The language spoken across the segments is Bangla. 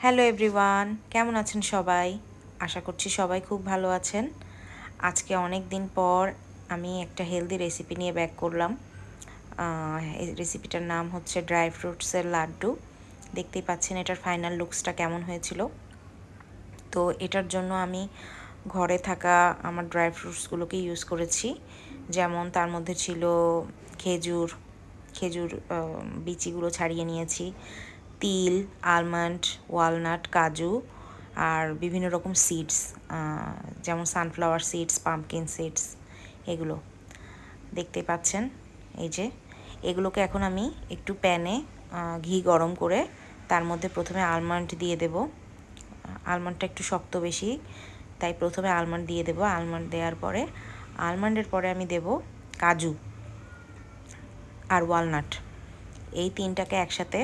হ্যালো এভরিওয়ান, কেমন আছেন সবাই? আশা করছি সবাই খুব ভালো আছেন। আজকে অনেক দিন পর আমি একটা হেলদি রেসিপি নিয়ে ব্যাক করলাম। এই রেসিপিটার নাম হচ্ছে ড্রাই ফ্রুটসের লাড্ডু। দেখতেই পাচ্ছেন এটার ফাইনাল লুকসটা কেমন হয়েছিল। তো এটার জন্য আমি ঘরে থাকা আমার ড্রাই ফ্রুটসগুলোকে ইউজ করেছি। যেমন তার মধ্যে ছিল খেজুর, খেজুর বিচিগুলো ছাড়িয়ে নিয়েছি, তিল, আলমন্ড, ওয়ালনাট, কাজু আর বিভিন্ন রকম সিডস, যেমন সানফ্লাওয়ার সিডস, পাম্পকিন সিডস, এগুলো দেখতে পাচ্ছেন। এই যে এগুলোকে এখন আমি একটু প্যানে ঘি গরম করে তার মধ্যে প্রথমে আলমন্ড দিয়ে দেব। আলমন্ডটা একটু শক্ত বেশি, তাই প্রথমে আলমন্ড দিয়ে দেব। আলমন্ড দেওয়ার পরে আলমন্ডের পরে আমি দেব কাজু আর ওয়ালনাট। এই তিনটাকে একসাথে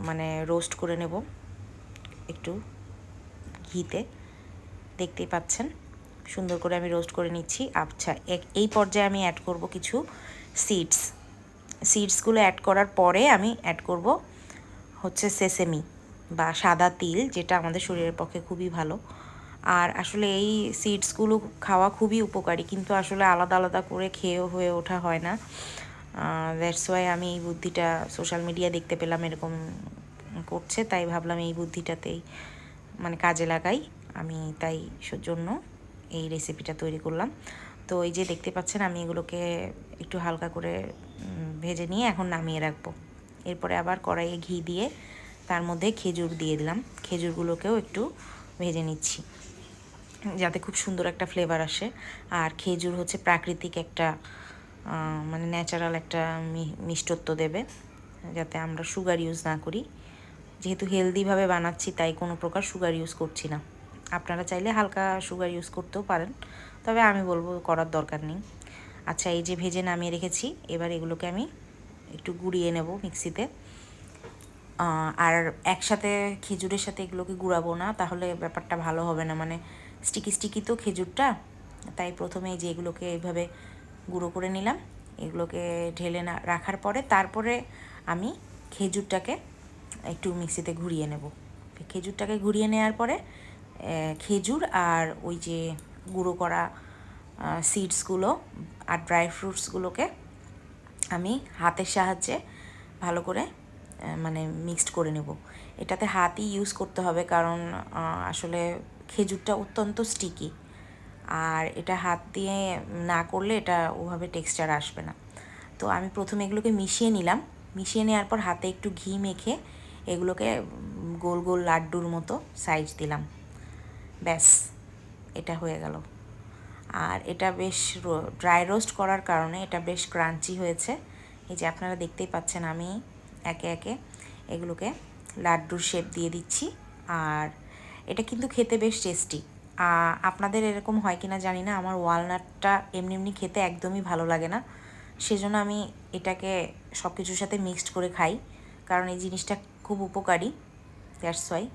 মানে রোস্ট করে নেব একটু ঘিতে। দেখতেই পাচ্ছেন সুন্দর করে আমি রোস্ট করে নিচ্ছি। আচ্ছা, এই পর্যায়ে আমি অ্যাড করব কিছু সিডসগুলো অ্যাড করার পরে আমি অ্যাড করব হচ্ছে সেসেমি বা সাদা তিল, যেটা আমাদের শরীরের পক্ষে খুবই ভালো। আর আসলে এই সিডসগুলো খাওয়া খুবই উপকারী, কিন্তু আসলে আলাদা আলাদা করে খেয়েও হয়ে ওঠা হয় না। দ্যাটস ওয়াই আমি এই বুদ্ধিটা সোশ্যাল মিডিয়া দেখতে পেলাম এরকম করছে, তাই ভাবলাম এই বুদ্ধিটাতেই মানে কাজে লাগাই আমি, তাই জন্য এই রেসিপিটা তৈরি করলাম। তো এই যে দেখতে পাচ্ছেন আমি এগুলোকে একটু হালকা করে ভেজে নিয়ে এখন নামিয়ে রাখবো। এরপরে আবার কড়াইয়ে ঘি দিয়ে তার মধ্যে খেজুর দিয়ে দিলাম। খেজুরগুলোকেও একটু ভেজে নিচ্ছি যাতে খুব সুন্দর একটা ফ্লেভার আসে। আর খেজুর হচ্ছে প্রাকৃতিক একটা মানে ন্যাচারাল একটা মিষ্টত্ব দেবে, যাতে আমরা সুগার ইউজ না করি। যেহেতু হেলদিভাবে বানাচ্ছি তাই কোনো প্রকার সুগার ইউজ করছি না। আপনারা চাইলে হালকা সুগার ইউজ করতেও পারেন, তবে আমি বলবো করার দরকার নেই। আচ্ছা, এই যে ভেজে নামিয়ে রেখেছি, এবার এগুলোকে আমি একটু গুঁড়িয়ে নেব মিক্সিতে। আর একসাথে খেজুরের সাথে এগুলোকে গুঁড়াবো না, তাহলে ব্যাপারটা ভালো হবে না, মানে স্টিকি স্টিকি তো খেজুরটা। তাই প্রথমে এই যে এগুলোকে এইভাবে গুঁড়ো করে নিলাম। এগুলোকে ঢেলে না রাখার পরে তারপরে আমি খেজুরটাকে একটু মিক্সিতে ঘুরিয়ে নেব। খেজুরটাকে ঘুরিয়ে নেওয়ার পরে খেজুর আর ওই যে গুঁড়ো করা সিডসগুলো আর ড্রাই ফ্রুটসগুলোকে আমি হাতের সাহায্যে ভালো করে মানে মিক্সড করে নেব। এটাতে হাতই ইউজ করতে হবে, কারণ আসলে খেজুরটা অত্যন্ত স্টিকি, আর এটা হাত দিয়ে না করলে এটা ওভাবে টেক্সচার আসবে না। তো আমি প্রথমে এগুলোকে মিশিয়ে নিলাম। মিশিয়ে নেওয়ার পর হাতে একটু ঘি মেখে এগুলোকে গোল গোল লাড্ডুর মতো সাইজ দিলাম। ব্যাস, এটা হয়ে গেল। আর এটা বেশ ড্রাই রোস্ট করার কারণে এটা বেশ ক্রাঞ্চি হয়েছে। এই যে আপনারা দেখতেই পাচ্ছেন আমি একে একে এগুলোকে লাড্ডুর শেপ দিয়ে দিচ্ছি। আর এটা কিন্তু খেতে বেশ টেস্টি। আপনাদের এরকম হয় কিনা জানি না, আমার ওয়ালনাটটা এমনি এমনি খেতে একদমই ভালো লাগে না, সেজন্য আমি এটাকে সব কিছুর সাথে মিক্সড করে খাই, কারণ এই জিনিসটা খুব উপকারী। That's why.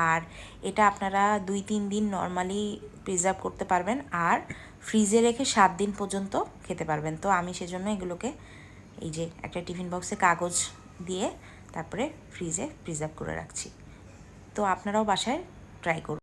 আর এটা আপনারা 2-3 দিন নর্মালি প্রিজার্ভ করতে পারবেন, আর ফ্রিজে রেখে 7 দিন পর্যন্ত খেতে পারবেন। তো আমি সেজন্য এগুলোকে এই যে একটা টিফিন বক্সে কাগজ দিয়ে তারপরে ফ্রিজে প্রিজার্ভ করে রাখছি। তো আপনারাও বাসায় ট্রাই করুন।